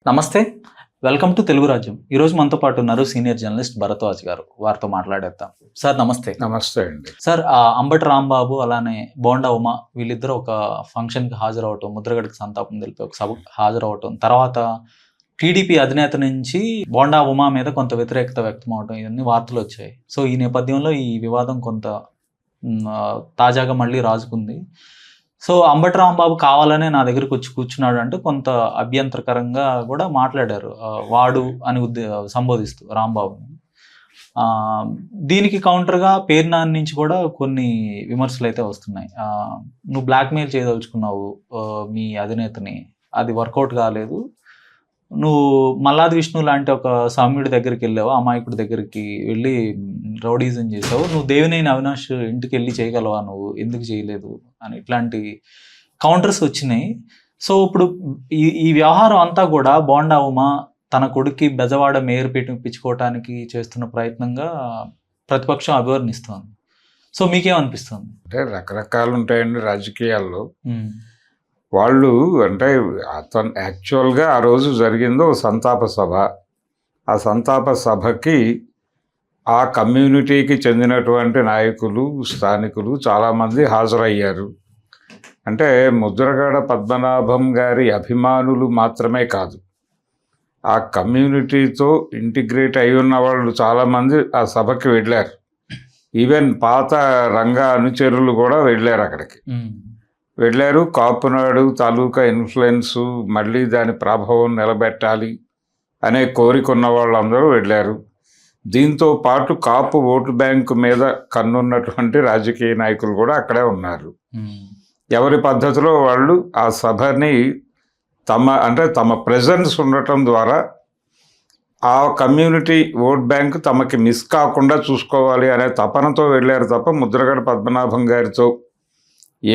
నమస్తే. Welcome to Telugu రాజ్యం. ఈరోజు మనతో పాటు ఉన్నారు సీనియర్ జర్నలిస్ట్ భరద్వాజ్ గారు. వారితో మాట్లాడేద్దాం. సార్ నమస్తే. నమస్తే అండి. సార్ అంబటి రాంబాబు అలానే బోండా ఉమ వీళ్ళిద్దరూ ఒక ఫంక్షన్కి హాజరవటం, ముద్రగడకి సంతాపం తెలిపి ఒక సభకు హాజరవటం, తర్వాత టీడీపీ అధినేత నుంచి బోండా ఉమ మీద కొంత వ్యతిరేకత వ్యక్తం అవడం, ఇవన్నీ వార్తలు వచ్చాయి. సో ఈ నేపథ్యంలో ఈ వివాదం కొంత తాజాగా మళ్ళీ రాజుకుంది. సో అంబటి రాంబాబు కావాలనే నా దగ్గరికి వచ్చి కూర్చున్నాడు అంటే కొంత అభ్యంతరకరంగా కూడా మాట్లాడారు, వాడు అని సంబోధిస్తూ రాంబాబుని. దీనికి కౌంటర్గా పేర్నాని నుంచి కూడా కొన్ని విమర్శలు అయితే వస్తున్నాయి. నువ్వు బ్లాక్మెయిల్ చేయదలుచుకున్నావు మీ అధినేతని, అది వర్కౌట్ కాలేదు. నువ్వు మల్లాది విష్ణు లాంటి ఒక సౌమ్యుడి దగ్గరికి వెళ్ళావు, అమాయకుడి దగ్గరికి వెళ్ళి రౌడీజం చేసావు. నువ్వు దేవినేని అవినాష్ ఇంటికి వెళ్ళి చేయగలవా, నువ్వు ఎందుకు చేయలేదు అని ఇట్లాంటి కౌంటర్స్ వచ్చినాయి. సో ఇప్పుడు ఈ వ్యవహారం అంతా కూడా బోండా ఉమ తన కొడుక్కి బెజవాడ మేయర్ పీఠం ఇప్పించుకోవటానికి చేస్తున్న ప్రయత్నంగా ప్రతిపక్షం అభివర్ణిస్తోంది. సో మీకేమనిపిస్తుంది? అంటే రకరకాలు ఉంటాయండి రాజకీయాల్లో. వాళ్ళు అంటే అతను యాక్చువల్గా ఆ రోజు జరిగిందో సంతాప సభ. ఆ సంతాప సభకి ఆ కమ్యూనిటీకి చెందినటువంటి నాయకులు, స్థానికులు చాలామంది హాజరయ్యారు. అంటే ముద్రగడ పద్మనాభం గారి అభిమానులు మాత్రమే కాదు, ఆ కమ్యూనిటీతో ఇంటిగ్రేట్ అయి ఉన్న వాళ్ళు చాలామంది ఆ సభకి వెళ్ళారు. ఈవెన్ పాత రంగ అనుచరులు కూడా వెళ్ళారు అక్కడికి. వెళ్ళారు. కాపునాడు తాలూకా ఇన్ఫ్లుయెన్సు, మళ్ళీ దాని ప్రభావం నిలబెట్టాలి అనే కోరిక ఉన్న వాళ్ళందరూ వెళ్ళారు. దీంతో పాటు కాపు ఓటు బ్యాంకు మీద కన్నున్నటువంటి రాజకీయ నాయకులు కూడా అక్కడే ఉన్నారు. ఎవరి పద్ధతిలో వాళ్ళు ఆ సభని తమ ప్రెజెన్స్ ఉండటం ద్వారా ఆ కమ్యూనిటీ ఓట్ బ్యాంక్ తమకి మిస్ కాకుండా చూసుకోవాలి అనే తపనతో వెళ్ళారు తప్ప ముద్రగడ పద్మనాభం గారితో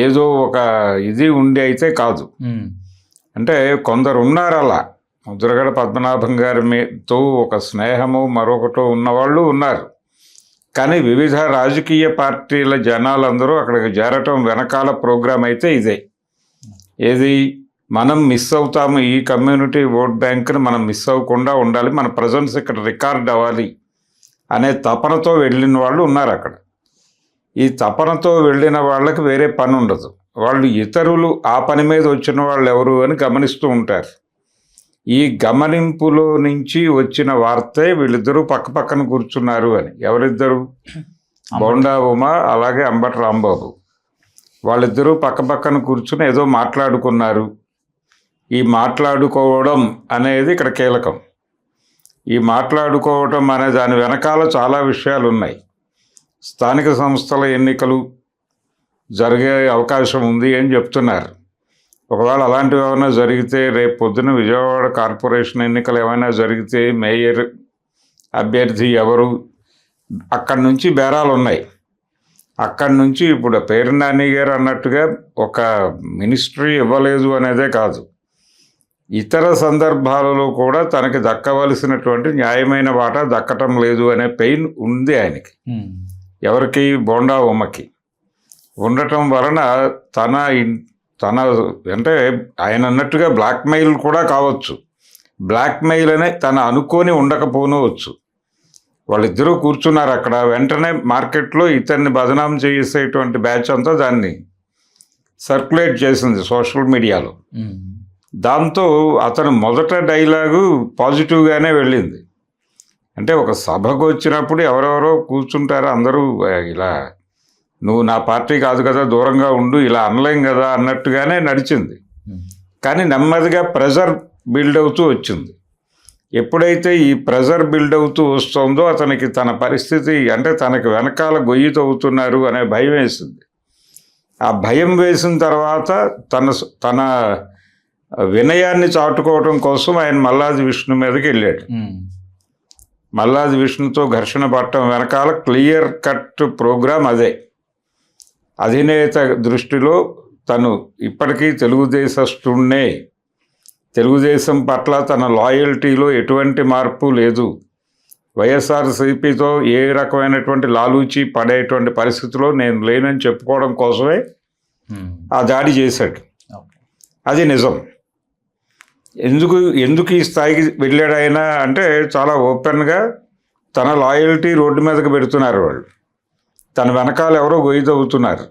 ఏదో ఒక ఇది ఉండి అయితే కాదు. అంటే కొందరు ఉన్నారు అలా ముద్రగడ పద్మనాభం గారితో ఒక స్నేహము మరొకటో ఉన్నవాళ్ళు ఉన్నారు. కానీ వివిధ రాజకీయ పార్టీల జనాలందరూ అక్కడికి చేరటం వెనకాల ప్రోగ్రాం అయితే ఇదే. ఏది మనం మిస్ అవుతాము, ఈ కమ్యూనిటీ ఓట్ బ్యాంక్ని మనం మిస్ అవ్వకుండా ఉండాలి, మన ప్రజెన్స్ ఇక్కడ రికార్డ్ అవ్వాలి అనే తపనతో వెళ్ళిన వాళ్ళు ఉన్నారు అక్కడ. ఈ తపనతో వెళ్ళిన వాళ్ళకి వేరే పని ఉండదు. వాళ్ళు ఇతరులు ఆ పని మీద వచ్చిన వాళ్ళు ఎవరు అని గమనిస్తూ ఉంటారు. ఈ గమనింపులో నుంచి వచ్చిన వార్తే వీళ్ళిద్దరూ పక్కన కూర్చున్నారు అని. ఎవరిద్దరు? బోండా ఉమ అలాగే అంబటి రాంబాబు. వాళ్ళిద్దరూ పక్కన కూర్చుని ఏదో మాట్లాడుకున్నారు. ఈ మాట్లాడుకోవడం అనేది ఇక్కడ కీలకం. ఈ మాట్లాడుకోవడం అనే దాని వెనకాల చాలా విషయాలు ఉన్నాయి. స్థానిక సంస్థల ఎన్నికలు జరిగే అవకాశం ఉంది అని చెప్తున్నారు. ఒకవేళ అలాంటివి ఏమైనా జరిగితే, రేపు పొద్దున విజయవాడ కార్పొరేషన్ ఎన్నికలు ఏమైనా జరిగితే మేయర్ అభ్యర్థి ఎవరు, అక్కడి నుంచి బేరాలు ఉన్నాయి. అక్కడి నుంచి ఇప్పుడు పేర్నాని గారు అన్నట్టుగా ఒక మినిస్ట్రీ ఇవ్వలేదు అనేదే కాదు, ఇతర సందర్భాలలో కూడా తనకి దక్కవలసినటువంటి న్యాయమైన వాటా దక్కటం లేదు అనే పెయిన్ ఉంది ఆయనకి. ఎవరికి? బోండా ఉమ్మకి. ఉండటం వలన తన అంటే ఆయన అన్నట్టుగా బ్లాక్మెయిల్ కూడా కావచ్చు. బ్లాక్మెయిల్ అనే తన అనుకోని ఉండకపోనవచ్చు. వాళ్ళిద్దరూ కూర్చున్నారు అక్కడ. వెంటనే మార్కెట్లో ఇతన్ని బదనాం చేసేటువంటి బ్యాచ్ అంతా దాన్ని సర్క్యులేట్ చేసింది సోషల్ మీడియాలో. దాంతో అతను మొదట డైలాగు పాజిటివ్గానే వెళ్ళింది. అంటే ఒక సభకు వచ్చినప్పుడు ఎవరెవరో కూర్చుంటారో అందరూ ఇలా నువ్వు నా పార్టీ కాదు కదా, దూరంగా ఉండు, ఇలా అనలేం కదా అన్నట్టుగానే నడిచింది. కానీ నెమ్మదిగా ప్రెజర్ బిల్డ్ అవుతూ వచ్చింది. ఎప్పుడైతే ఈ ప్రెజర్ బిల్డ్ అవుతూ వస్తుందో అతనికి తన పరిస్థితి, అంటే తనకి వెనకాల గొయ్యి తవ్వుతున్నారు అనే భయం వేసింది. ఆ భయం వేసిన తర్వాత తన వినయాన్ని చాటుకోవడం కోసం ఆయన మల్లాది విష్ణు మీదకి వెళ్ళాడు. మల్లాది విష్ణుతో ఘర్షణ పడటం వెనకాల క్లియర్ కట్ ప్రోగ్రాం అదే. అధినేత దృష్టిలో తను ఇప్పటికీ తెలుగుదేశస్తున్నే, తెలుగుదేశం పట్ల తన లాయల్టీలో ఎటువంటి మార్పు లేదు, వైఎస్ఆర్సీపీతో ఏ రకమైనటువంటి లాలూచి పడేటువంటి పరిస్థితిలో నేను లేనని చెప్పుకోవడం కోసమే ఆ దాడి చేశాడు. అది నిజం. ఎందుకు ఈ స్థాయికి వెళ్ళాడు ఆయన అంటే చాలా ఓపెన్గా తన లాయల్టీ రోడ్డు మీదకి పెడుతున్నారు వాళ్ళు. తన వెనకాల ఎవరో గొయ్యి తవ్వుతున్నారు.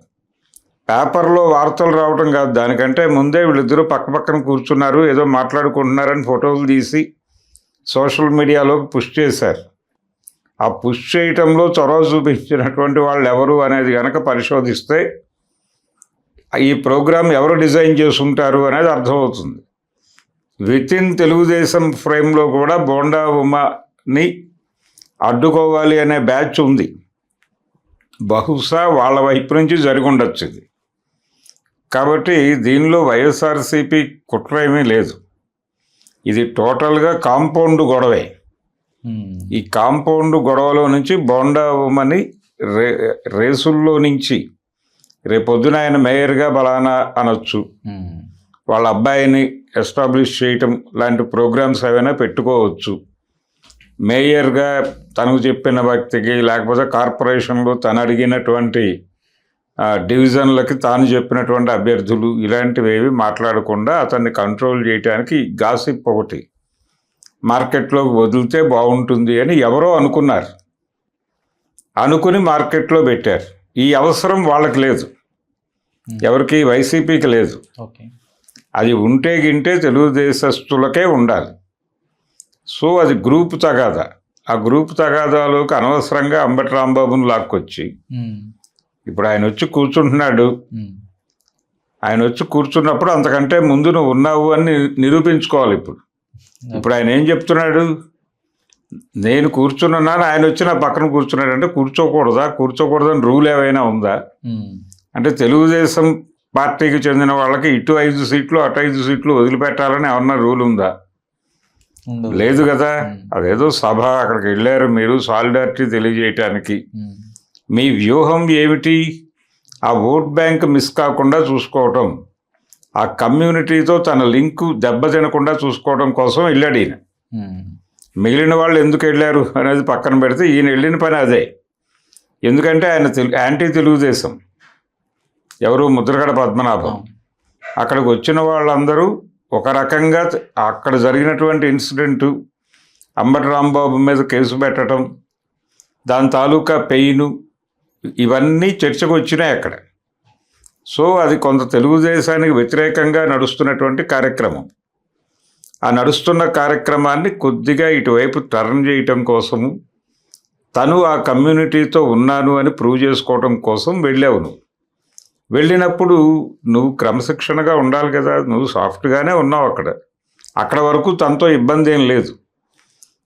పేపర్లో వార్తలు రావటం కాదు, దానికంటే ముందే వీళ్ళిద్దరూ పక్కన కూర్చున్నారు, ఏదో మాట్లాడుకుంటున్నారని ఫోటోలు తీసి సోషల్ మీడియాలోకి పుష్ చేశారు. ఆ పుష్ చేయటంలో చొరవ చూపించినటువంటి వాళ్ళు ఎవరు అనేది కనుక పరిశోధిస్తే ఈ ప్రోగ్రాం ఎవరు డిజైన్ చేసుంటారు అనేది అర్థమవుతుంది. వితిన్ తెలుగుదేశం ఫ్రేమ్లో కూడా బోండా ఉమాని అడ్డుకోవాలి అనే బ్యాచ్ ఉంది. బహుశా వాళ్ళ వైపు నుంచి జరిగి ఉండొచ్చు ఇది. కాబట్టి దీనిలో వైఎస్ఆర్సీపీ కుట్ర ఏమీ లేదు. ఇది టోటల్గా కాంపౌండ్ గొడవే. ఈ కాంపౌండ్ గొడవలో నుంచి బోండా ఉమని రేసుల్లో నుంచి రేపొద్దున ఆయన మేయర్గా బలానా అనొచ్చు, వాళ్ళ అబ్బాయిని ఎస్టాబ్లిష్ చేయటం లాంటి ప్రోగ్రామ్స్ ఏమైనా పెట్టుకోవచ్చు. మేయర్గా తనకు చెప్పిన వ్యక్తికి, లేకపోతే కార్పొరేషన్లో తను అడిగినటువంటి డివిజన్లకి తాను చెప్పినటువంటి అభ్యర్థులు, ఇలాంటివి ఏవి మాట్లాడకుండా అతన్ని కంట్రోల్ చేయడానికి గాసిప్ ఒకటి మార్కెట్లోకి వదిలితే బాగుంటుంది అని ఎవరో అనుకుని మార్కెట్లో పెట్టారు. ఈ అవసరం వాళ్ళకి లేదు, ఎవరికి, వైసీపీకి లేదు. అది ఉంటే గింటే తెలుగుదేశస్తులకే ఉండాలి. సో అది గ్రూప్ తగాదా. ఆ గ్రూప్ తగాదాలోకి అనవసరంగా అంబటి రాంబాబుని లాక్కొచ్చి ఇప్పుడు ఆయన వచ్చి కూర్చుంటున్నాడు. ఆయన వచ్చి కూర్చున్నప్పుడు అంతకంటే ముందు నువ్వు ఉన్నావు అని నిరూపించుకోవాలి. ఇప్పుడు ఆయన ఏం చెప్తున్నాడు, నేను కూర్చున్నాను, ఆయన వచ్చి నా పక్కన కూర్చున్నాడు అంటే కూర్చోకూడదని రూల్ ఏమైనా ఉందా? అంటే తెలుగుదేశం పార్టీకి చెందిన వాళ్ళకి ఇటు 5 సీట్లు అటు 5 సీట్లు వదిలిపెట్టాలని ఏమన్నా రూల్ ఉందా? లేదు కదా. అదేదో సభ, అక్కడికి వెళ్ళారు మీరు సాలిడారిటీ తెలియజేయటానికి. మీ వ్యూహం ఏమిటి? ఆ ఓట్ బ్యాంక్ మిస్ కాకుండా చూసుకోవటం, ఆ కమ్యూనిటీతో తన లింకు దెబ్బతినకుండా చూసుకోవడం కోసం వెళ్ళాడు ఈయన. మిగిలిన వాళ్ళు ఎందుకు వెళ్ళారు అనేది పక్కన పెడితే ఈయన వెళ్ళిన పని అదే. ఎందుకంటే ఆయన యాంటీ తెలుగుదేశం. ఎవరు? ముద్రగడ పద్మనాభం. అక్కడికి వచ్చిన వాళ్ళందరూ ఒక రకంగా అక్కడ జరిగినటువంటి ఇన్సిడెంటు, అంబటి రాంబాబు మీద కేసు పెట్టడం, దాని తాలూకా పెయిన్, ఇవన్నీ చర్చకు వచ్చినాయి అక్కడ. సో అది కొంత తెలుగుదేశానికి వ్యతిరేకంగా నడుస్తున్నటువంటి కార్యక్రమం. ఆ నడుస్తున్న కార్యక్రమాన్ని కొద్దిగా ఇటువైపు టర్న్ చేయటం కోసము, తను ఆ కమ్యూనిటీతో ఉన్నాను అని ప్రూవ్ చేసుకోవటం కోసం వెళ్ళావు. నువ్వు వెళ్ళినప్పుడు నువ్వు క్రమశిక్షణగా ఉండాలి కదా. నువ్వు సాఫ్ట్గానే ఉన్నావు అక్కడ వరకు తనతో ఇబ్బంది ఏం లేదు.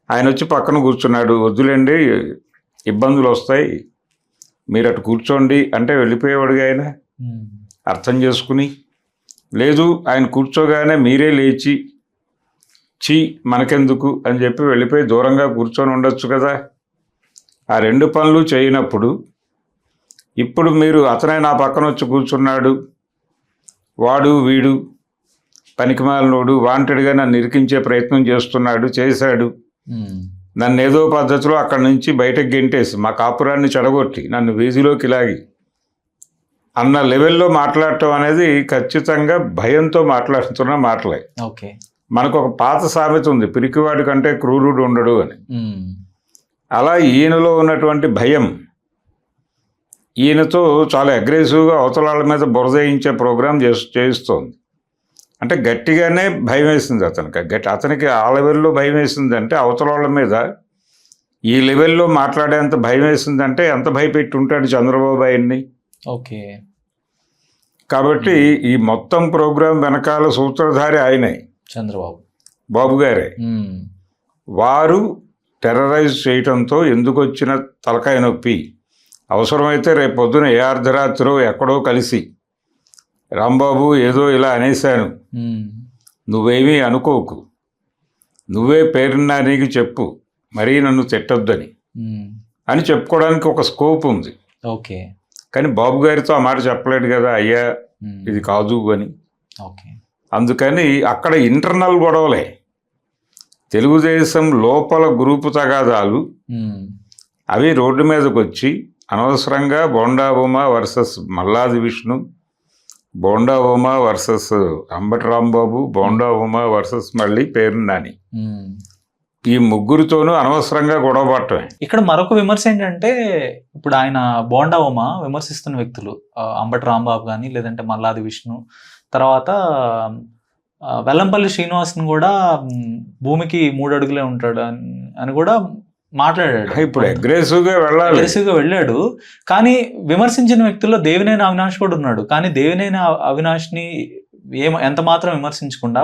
ఆయన వచ్చి పక్కన కూర్చున్నాడు, వద్దులేండి ఇబ్బందులు వస్తాయి, మీరు అటు కూర్చోండి అంటే వెళ్ళిపోయేవాడుగా ఆయన. అర్థం చేసుకుని, లేదు ఆయన కూర్చోగానే మీరే లేచి మనకెందుకు అని చెప్పి వెళ్ళిపోయి దూరంగా కూర్చొని ఉండొచ్చు కదా. ఆ 2 పనులు చేయనప్పుడు ఇప్పుడు మీరు అతనే నా పక్కన వచ్చి కూర్చున్నాడు, వాడు వీడు పనికిమాలినోడు, వాంటెడ్గా నన్ను ఇరికించే ప్రయత్నం చేశాడు, నన్ను ఏదో పద్ధతిలో అక్కడి నుంచి బయటకు గెంటేసి మా కాపురాన్ని చెడగొట్టి నన్ను వీధిలోకి లాగి అన్న లెవెల్లో మాట్లాడటం అనేది ఖచ్చితంగా భయంతో మాట్లాడుతున్న మాటలే. మనకు ఒక పాత సామెత ఉంది, పిరికివాడి కంటే క్రూరుడు ఉండడు అని. అలా ఈయనలో ఉన్నటువంటి భయం ఈయనతో చాలా అగ్రెసివ్గా అవతలాళ్ళ మీద బురదేయించే ప్రోగ్రాం చేయిస్తోంది. అంటే గట్టిగానే భయం వేసింది అతనికి ఆ లెవెల్లో భయం వేసిందంటే, అవతలాళ్ళ మీద ఈ లెవెల్లో మాట్లాడేంత భయం వేసిందంటే ఎంత భయపెట్టి ఉంటాడు చంద్రబాబు ఆయన్ని. కాబట్టి ఈ మొత్తం ప్రోగ్రాం వెనకాల సూత్రధారి ఆయనే, బాబు గారే. వారు టెర్రరైజ్ చేయటంతో ఎందుకు వచ్చిన తలకాయ నొప్పి, అవసరమైతే రేపు పొద్దున ఏ అర్ధరాత్రో ఎక్కడో కలిసి రాంబాబు ఏదో ఇలా అనేశాను, నువ్వేమీ అనుకోకు, నువ్వే పేరున్నా నీకు చెప్పు, మరీ నన్ను తిట్టొద్దని అని చెప్పుకోవడానికి ఒక స్కోప్ ఉంది. కానీ బాబు గారితో ఆ మాట చెప్పలేడు కదా, అయ్యా ఇది కాదు అని. అందుకని అక్కడ ఇంటర్నల్ గొడవలే, తెలుగుదేశం లోపల గ్రూపు తగాదాలు అవి రోడ్డు మీదకి వచ్చి అనవసరంగా bonda Uma versus Malladi Vishnu, bonda Uma versus Ambati Rambabu, bonda Uma versus మళ్ళీ పేరు నాని, ఈ ముగ్గురితోనూ అనవసరంగా గొడవ పడటమే. ఇక్కడ మరొక విమర్శ ఏంటంటే, ఇప్పుడు ఆయన బోండా ఉమ విమర్శిస్తున్న వ్యక్తులు అంబటి రాంబాబు కానీ, లేదంటే మల్లాది విష్ణు, తర్వాత వెల్లంపల్లి శ్రీనివాస్ని కూడా భూమికి 3 అడుగులే ఉంటాడు అని కూడా మాట్లాడాడు. ఇప్పుడు అగ్రెసివ్గా వెళ్ళాడు. కానీ విమర్శించిన వ్యక్తుల్లో దేవినేని అవినాష్ కూడా ఉన్నాడు. కానీ దేవినేని అవినాష్ని ఎంత మాత్రం విమర్శించకుండా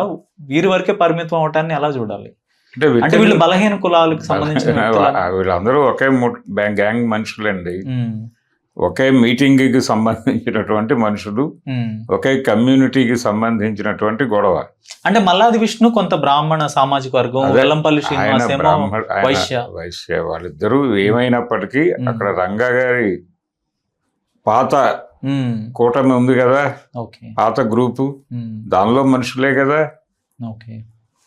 వీరి వరకే పరిమితం అవటాన్ని ఎలా చూడాలి? అంటే వీళ్ళు బలహీన కులాలకు సంబంధించిన వీళ్ళందరూ ఒకే గ్యాంగ్ మనుషులండి, ఒకే మీటింగ్కి సంబంధించినటువంటి మనుషులు, ఒకే కమ్యూనిటీకి సంబంధించినటువంటి గొడవ. అంటే మల్లాది విష్ణు కొంత బ్రాహ్మణ సామాజిక వర్గం, వెల్లంపల్లి శ్రీనివాస్ ఏమో వైశ్య. వాళ్ళిద్దరూ ఏమైనప్పటికీ అక్కడ రంగా గారి పాత కూటమి ఉంది కదా, పాత గ్రూపు, దానిలో మనుషులే కదా.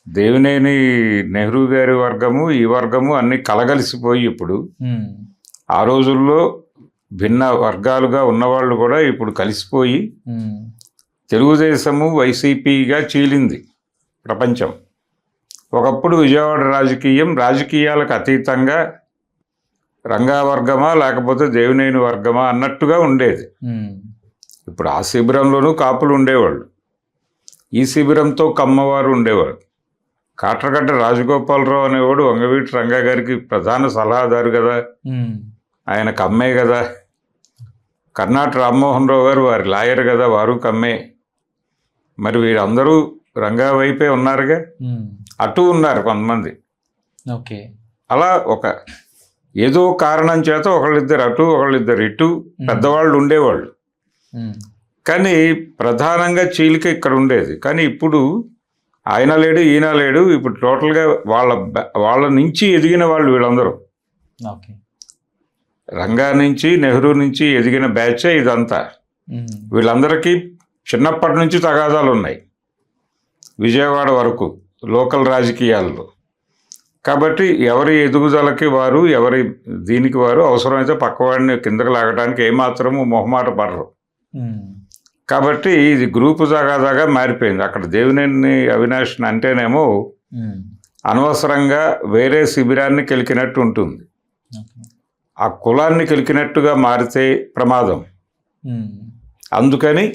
దేవినేని నెహ్రూ గారి వర్గము, ఈ వర్గము అన్ని కలగలిసిపోయి ఇప్పుడు ఆ రోజుల్లో భిన్న వర్గాలుగా ఉన్నవాళ్ళు కూడా ఇప్పుడు కలిసిపోయి తెలుగుదేశము వైసీపీగా చీలింది ప్రపంచం. ఒకప్పుడు విజయవాడ రాజకీయాలకు అతీతంగా రంగా వర్గమా లేకపోతే దేవినేని వర్గమా అన్నట్టుగా ఉండేది. ఇప్పుడు ఆ శిబిరంలోనూ కాపులు ఉండేవాళ్ళు, ఈ శిబిరంతో కమ్మవారు ఉండేవాడు. కాట్రగడ్డ రాజగోపాలరావు అనేవాడు వంగవీటి రంగా గారికి ప్రధాన సలహాదారు కదా, ఆయన కమ్మే కదా. కర్ణాటి రామ్మోహన్ రావు గారు వారి లాయర్ కదా, వారు కమ్మే. మరి వీరందరూ రంగా వైపే ఉన్నారుగా, అటు ఉన్నారు కొంతమంది. అలా ఏదో కారణం చేత ఒకళ్ళిద్దరు అటు ఒకళ్ళిద్దరు ఇటు పెద్దవాళ్ళు ఉండేవాళ్ళు. కానీ ప్రధానంగా చీలిక ఇక్కడ ఉండేది. కానీ ఇప్పుడు ఆయన లేడు, ఈయన లేడు. ఇప్పుడు టోటల్గా వాళ్ళ నుంచి ఎదిగిన వాళ్ళు వీళ్ళందరూ. రంగా నుంచి, నెహ్రూ నుంచి ఎదిగిన బ్యాచే ఇదంతా. వీళ్ళందరికీ చిన్నప్పటి నుంచి తగాదాలు ఉన్నాయి విజయవాడ వరకు లోకల్ రాజకీయాల్లో. కాబట్టి ఎవరి ఎదుగుదలకి వారు, ఎవరి దీనికి వారు అవసరమైతే పక్కవాడిని కిందకు లాగడానికి ఏమాత్రము మొహమాట పడరు. కాబట్టి ఇది గ్రూపు తగాదాగా మారిపోయింది. అక్కడ దేవినేని అవినాష్ అంటేనేమో అనవసరంగా వేరే శిబిరాన్ని కెలికినట్టు ఉంటుంది, ఆ కులాన్ని కెలికినట్టుగా మారితే ప్రమాదం. అందుకని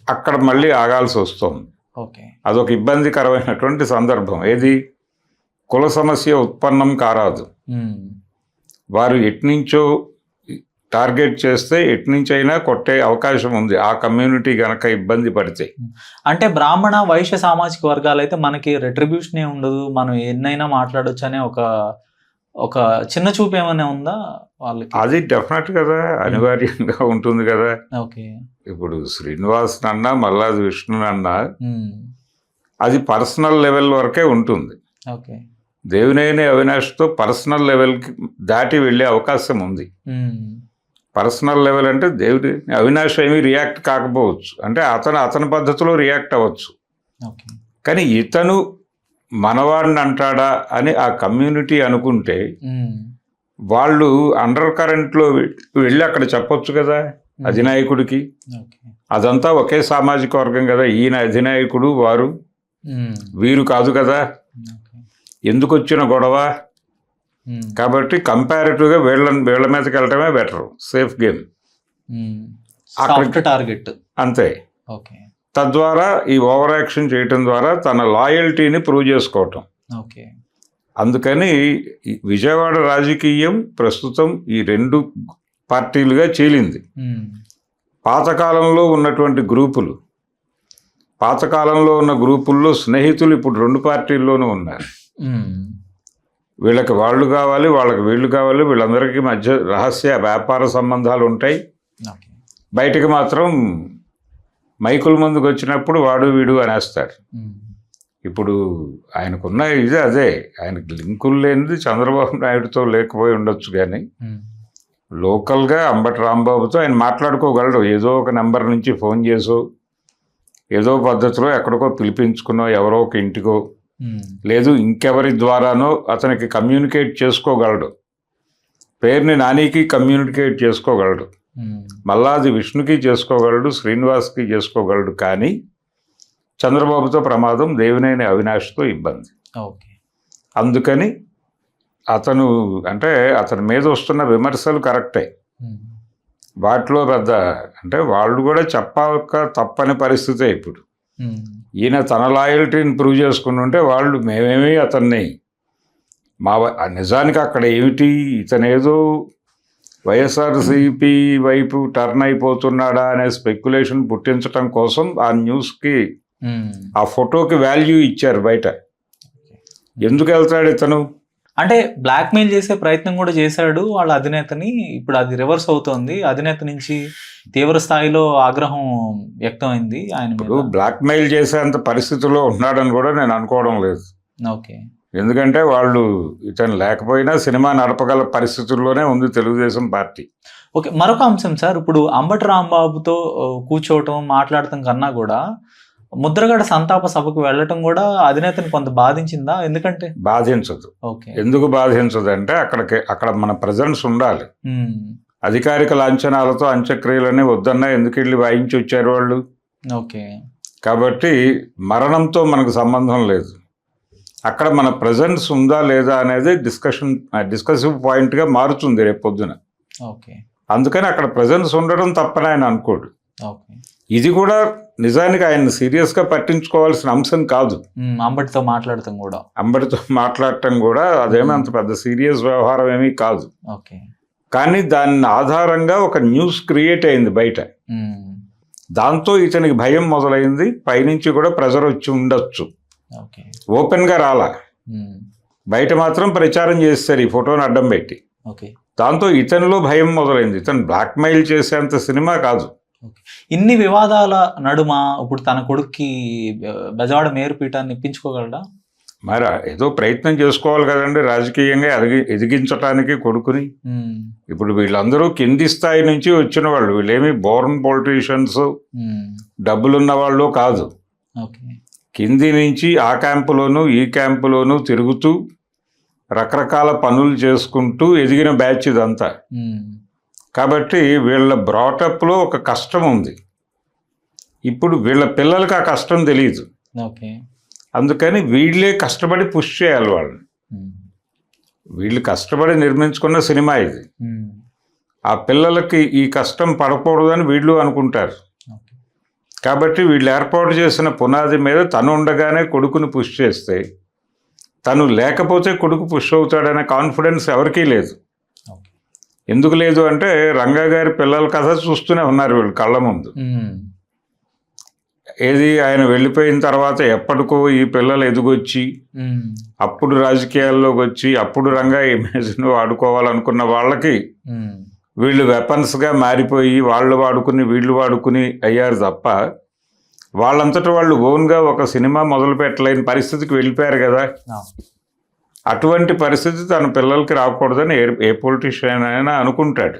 అక్కడ మళ్ళీ ఆగాల్సి వస్తుంది. అదొక ఇబ్బందికరమైనటువంటి సందర్భం. ఏది కుల సమస్య ఉత్పన్నం కారాదు. వారు ఎట్నుంచో టార్గెట్ చేస్తే ఎట్నుంచైనా కొట్టే అవకాశం ఉంది, ఆ కమ్యూనిటీ గనక ఇబ్బంది పడితే. అంటే బ్రాహ్మణ వైశ్య సామాజిక వర్గాలు అయితే మనకి రెట్రిబ్యూషన్ ఉండదు, మనం ఎన్నైనా మాట్లాడొచ్చు అనే ఒక చిన్న చూపు ఏమైనా ఉందా వాళ్ళకి? అది డెఫినెట్ కదా, అనివార్యంగా ఉంటుంది కదా. ఇప్పుడు శ్రీనివాస్ అన్నా మల్లాది విష్ణు అన్నా అది పర్సనల్ లెవెల్ వరకే ఉంటుంది. దేవినేని అవినాష్తో పర్సనల్ లెవెల్కి దాటి వెళ్ళే అవకాశం ఉంది. పర్సనల్ లెవెల్ అంటే దేవినేని అవినాష్ ఏమీ రియాక్ట్ కాకపోవచ్చు, అంటే అతని పద్ధతిలో రియాక్ట్ అవ్వచ్చు. కానీ ఇతను మనవాడిని అంటాడా అని ఆ కమ్యూనిటీ అనుకుంటే వాళ్ళు అండర్ కరెంట్లో వెళ్ళి అక్కడ చెప్పొచ్చు కదా అధినాయకుడికి. అదంతా ఒకే సామాజిక వర్గం కదా, ఈయన అధినాయకుడు, వారు వీరు కాదు కదా, ఎందుకు వచ్చిన గొడవ. కాబట్టి కంపారిటివ్గా వీళ్ళ మీదకి వెళ్ళటమే బెటర్, సేఫ్ గేమ్, టార్గెట్ అంతే. తద్వారా ఈ ఓవర్ యాక్షన్ చేయటం ద్వారా తన లాయల్టీని ప్రూవ్ చేసుకోవటం. అందుకని విజయవాడ రాజకీయం ప్రస్తుతం ఈ 2 పార్టీలుగా చీలింది. పాతకాలంలో ఉన్నటువంటి గ్రూపులు, పాతకాలంలో ఉన్న గ్రూపుల్లో స్నేహితులు ఇప్పుడు 2 పార్టీల్లోనూ ఉన్నారు. వీళ్ళకి వాళ్ళు కావాలి, వాళ్ళకి వీళ్ళు కావాలి, వీళ్ళందరికీ మధ్య రహస్య వ్యాపార సంబంధాలు ఉంటాయి. బయటకు మాత్రం మైకుల ముందుకు వచ్చినప్పుడు వాడు వీడు అనేస్తారు. ఇప్పుడు ఆయనకున్న ఇది అదే, ఆయనకు లింకులు లేనిది చంద్రబాబు నాయుడుతో లేకపోయి ఉండొచ్చు, కానీ లోకల్గా అంబటి రాంబాబుతో ఆయన మాట్లాడుకోగలడు. ఏదో ఒక నెంబర్ నుంచి ఫోన్ చేసో, ఏదో పద్ధతిలో ఎక్కడికో పిలిపించుకున్నో, ఎవరో ఒక ఇంటికో, లేదు ఇంకెవరి ద్వారానో అతనికి కమ్యూనికేట్ చేసుకోగలడు. పేరుని నానికి కమ్యూనికేట్ చేసుకోగలడు. మల్లాది విష్ణుకి చేసుకోగలడు, శ్రీనివాస్కి చేసుకోగలడు, కానీ చంద్రబాబుతో ప్రమాదం, దేవినేని అవినాష్తో ఇబ్బంది. ఓకే. అందుకని అతను అంటే అతని మీద వస్తున్న విమర్శలు కరెక్టే, వాటిలో పెద్ద అంటే వాళ్ళు కూడా చెప్పక తప్పని పరిస్థితే. ఇప్పుడు ఈయన తన లాయల్టీని ప్రూవ్ చేసుకుని ఉంటే వాళ్ళు మేమేమి అతన్ని నిజానికి అక్కడ ఏమిటి, ఇతను ఏదో వైఎస్ఆర్సీపీ వైపు టర్న్ అయిపోతున్నాడా అనే స్పెక్యులేషన్ పుట్టించడం కోసం ఆ న్యూస్కి ఆ ఫోటోకి వాల్యూ ఇచ్చారు బయట. ఎందుకు వెళ్తాడు ఇతను అంటే బ్లాక్మెయిల్ చేసే ప్రయత్నం కూడా చేశాడు వాళ్ళ అధినేతని. ఇప్పుడు అది రివర్స్ అవుతోంది, అధినేత నుంచి తీవ్ర స్థాయిలో ఆగ్రహం వ్యక్తమైంది ఆయన. ఇప్పుడు బ్లాక్మెయిల్ చేసేంత పరిస్థితుల్లో ఉన్నాడని కూడా నేను అనుకోవడం లేదు. ఓకే. ఎందుకంటే వాళ్ళు ఇతను లేకపోయినా సినిమా నడపగల పరిస్థితుల్లోనే ఉంది తెలుగుదేశం పార్టీ. ఓకే. మరొక అంశం సార్, ఇప్పుడు అంబటి రాంబాబుతో కూర్చోవటం మాట్లాడటం కన్నా కూడా ముద్రగడ సంతాప సభకు వెళ్ళటం కూడా అధినేతని కొంత బాధించిందా? ఎందుకంటే బాధించదు. ఓకే. ఎందుకు బాధించదు అంటే అక్కడ మన ప్రజెన్స్ ఉండాలి. అధికారిక లాంఛనాలతో అంత్యక్రియలని వద్దన్నా ఎందుకు వెళ్ళి వాయించి వచ్చారు వాళ్ళు. ఓకే. కాబట్టి మరణంతో మనకు సంబంధం లేదు, అక్కడ మన ప్రజెన్స్ ఉందా లేదా అనేది డిస్కసివ్ పాయింట్గా మారుతుంది రేపు పొద్దున. ఓకే. అందుకని అక్కడ ప్రజెన్స్ ఉండడం తప్పని ఆయన అనుకోడు. ఓకే. ఇది కూడా నిజానికి ఆయన సీరియస్గా పట్టించుకోవాల్సిన అంశం కాదు. అంబటితో మాట్లాడటం కూడా అదేమీ అంత పెద్ద సీరియస్ వ్యవహారం ఏమీ కాదు. ఓకే. కానీ దాని ఆధారంగా ఒక న్యూస్ క్రియేట్ అయింది బయట, దాంతో ఇతనికి భయం మొదలైంది. పైనుంచి కూడా ప్రెజర్ వచ్చి ఉండొచ్చు. ఓపెన్గా రాలా, బయట మాత్రం ప్రచారం చేస్తారు ఈ ఫోటోని అడ్డం పెట్టి. దాంతో ఇతనిలో భయం మొదలైంది. ఇతను బ్లాక్మెయిల్ చేసేంత సినిమా కాదు. ఇన్ని వివాదాల నడుమ ఇప్పుడు తన కొడుక్కి బెజవాడ మేయర్ పీఠాన్ని ఇప్పించుకోగలడా? మరి ఏదో ప్రయత్నం చేసుకోవాలి కదండి రాజకీయంగా ఎదిగించడానికి కొడుకుని. ఇప్పుడు వీళ్ళందరూ కింది స్థాయి నుంచి వచ్చిన వాళ్ళు, వీళ్ళేమి బోర్న్ పొలిటీషియన్స్, డబ్బులున్న వాళ్ళు కాదు. కింది నుంచి ఆ క్యాంపులోను ఈ క్యాంపులోను తిరుగుతూ రకరకాల పనులు చేసుకుంటూ ఎదిగిన బ్యాచ్ ఇదంతా. కాబట్టి వీళ్ళ బ్రాటప్లో ఒక కష్టం ఉంది. ఇప్పుడు వీళ్ళ పిల్లలకి ఆ కష్టం తెలియదు. అందుకని వీళ్ళే కష్టపడి పుష్ చేయాలి వాళ్ళని. వీళ్ళు కష్టపడి నిర్మించుకున్న సినిమా ఇది. ఆ పిల్లలకి ఈ కష్టం పడకూడదని వీళ్ళు అనుకుంటారు. కాబట్టి వీళ్ళు ఏర్పాటు చేసిన పునాది మీద తను ఉండగానే కొడుకుని పుష్ చేస్తే, తను లేకపోతే కొడుకు పుష్ అవుతాడనే కాన్ఫిడెన్స్ ఎవరికీ లేదు. ఎందుకు లేదు అంటే రంగా గారి పిల్లల కథ చూస్తూనే ఉన్నారు వీళ్ళు కళ్ళ ముందు. ఏది ఆయన వెళ్ళిపోయిన తర్వాత ఎప్పటికో ఈ పిల్లలు ఎదుగొచ్చి అప్పుడు రాజకీయాల్లోకి వచ్చి అప్పుడు రంగా ఇమేజ్ను వాడుకోవాలనుకున్న వాళ్ళకి వీళ్ళు వెపన్స్గా మారిపోయి వాళ్ళు వాడుకుని వీళ్ళు వాడుకుని అయ్యారు తప్ప, వాళ్ళంతటా వాళ్ళు ఓన్గా ఒక సినిమా మొదలు పెట్టలేని పరిస్థితికి వెళ్ళిపోయారు కదా. అటువంటి పరిస్థితి తన పిల్లలకి రాకూడదని ఏ పొలిటీషియన్ అయినా అనుకుంటాడు.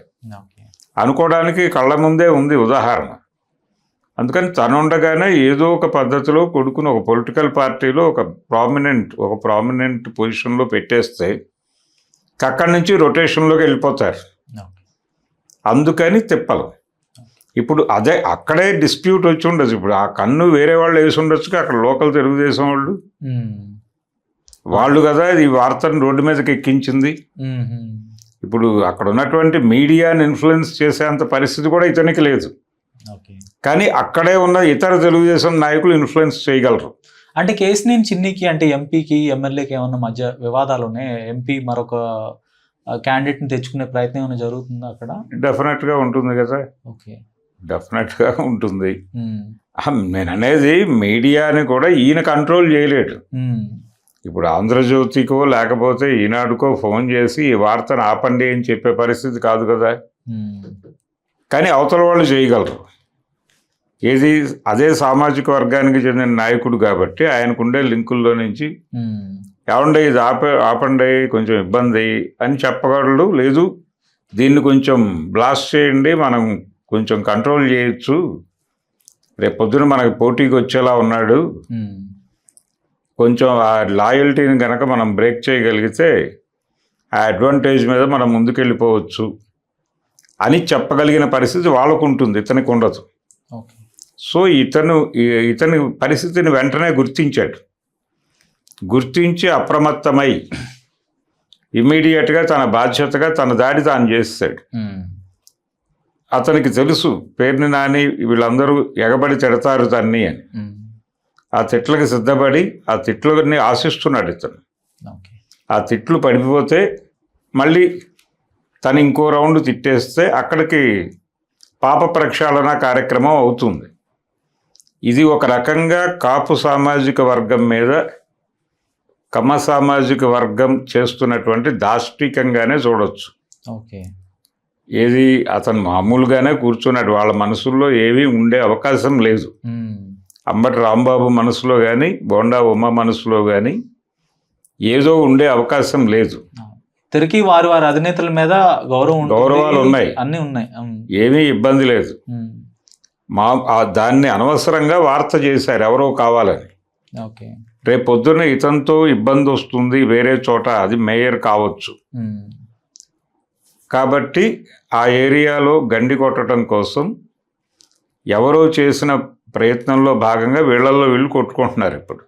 అనుకోవడానికి కళ్ళ ముందే ఉంది ఉదాహరణ. అందుకని తను ఉండగానే ఏదో ఒక పద్ధతిలో కొడుకుని ఒక పొలిటికల్ పార్టీలో ఒక ప్రామినెంట్ పొజిషన్లో పెట్టేస్తే అక్కడి నుంచి రొటేషన్లోకి వెళ్ళిపోతారు. అందుకని తిప్పలు. ఇప్పుడు అదే అక్కడే డిస్ప్యూట్ వచ్చి ఉండొచ్చు. ఇప్పుడు ఆ కన్ను వేరే వాళ్ళు వేసి ఉండొచ్చు, అక్కడ లోకల్ తెలుగుదేశం వాళ్ళు కదా ఈ వార్తను రోడ్డు మీదకి ఎక్కించింది. ఇప్పుడు అక్కడ ఉన్నటువంటి మీడియాని ఇన్ఫ్లుయెన్స్ చేసేంత పరిస్థితి కూడా ఇతనికి లేదు. కానీ అక్కడే ఉన్న ఇతర తెలుగుదేశం నాయకులు ఇన్ఫ్లుయెన్స్ చేయగలరు. అంటే కేసినేని చిన్నికి అంటే ఎంపీకి ఎమ్మెల్యేకి ఏమన్నా మధ్య వివాదాలు ఉన్నాయి? ఎంపీ మరొక క్యాండిడేట్ని తెచ్చుకునే ప్రయత్నం ఏమైనా జరుగుతుందా అక్కడ? డెఫినెట్గా ఉంటుంది కదా. ఓకే. డెఫినెట్గా ఉంటుంది. నేను అనేది మీడియాని కూడా ఈయన కంట్రోల్ చేయలేడు. ఇప్పుడు ఆంధ్రజ్యోతికో లేకపోతే ఈనాడుకో ఫోన్ చేసి ఈ వార్తను ఆపండి అని చెప్పే పరిస్థితి కాదు కదా. కానీ అవతల వాళ్ళు చేయగలరు. ఏది అదే సామాజిక వర్గానికి చెందిన నాయకుడు కాబట్టి ఆయనకుండే లింకుల్లో నుంచి ఏమండే ఇది ఆపండి కొంచెం ఇబ్బంది అని చెప్పగలడు. లేదు దీన్ని కొంచెం బ్లాస్ట్ చేయండి, మనం కొంచెం కంట్రోల్ చేయొచ్చు, రేపు పొద్దున మనకి పోటీకి వచ్చేలా ఉన్నాడు, కొంచెం ఆ లాయల్టీని కనుక మనం బ్రేక్ చేయగలిగితే ఆ అడ్వాంటేజ్ మీద మనం ముందుకెళ్ళిపోవచ్చు అని చెప్పగలిగిన పరిస్థితి వాళ్ళకు ఉంటుంది, ఇతనికి ఉండదు. ఓకే. సో ఇతని పరిస్థితిని వెంటనే గుర్తించి అప్రమత్తమై ఇమ్మీడియట్గా తన బాధ్యతగా తన దాడి తాను చేస్తాడు. అతనికి తెలుసు పేరుని నాని వీళ్ళందరూ ఎగబడి తిడతారు తన్ని అని. ఆ తిట్లకి సిద్ధపడి ఆ తిట్లని ఆశిస్తున్నాడు ఇతను. ఆ తిట్లు పడిపోతే మళ్ళీ తను ఇంకో రౌండ్ తిట్టేస్తే అక్కడికి పాప ప్రక్షాళన కార్యక్రమం అవుతుంది. ఇది ఒక రకంగా కాపు సామాజిక వర్గం మీద కమ్మ సామాజిక వర్గం చేస్తున్నటువంటి దాష్టికంగానే చూడొచ్చు. ఓకే. ఏది అతను మామూలుగానే కూర్చున్నాడు, వాళ్ళ మనసుల్లో ఏమీ ఉండే అవకాశం లేదు. అంబటి రాంబాబు మనసులో కానీ బోండా ఉమ్మ మనసులో కానీ ఏదో ఉండే అవకాశం లేదు. తిరిగి వారి అధినేతల మీద గౌరవాలు ఉన్నాయి, అన్నీ ఉన్నాయి, ఏమీ ఇబ్బంది లేదు. దాన్ని అనవసరంగా వార్త చేశారు ఎవరో కావాలని. ఓకే. రేపు పొద్దున్న ఇతనితో ఇబ్బంది వస్తుంది వేరే చోట, అది మేయర్ కావచ్చు. కాబట్టి ఆ ఏరియాలో గండి కొట్టడం కోసం ఎవరో చేసిన ప్రయత్నంలో భాగంగా వీళ్ళల్లో వీళ్ళు కొట్టుకుంటున్నారు ఇప్పుడు.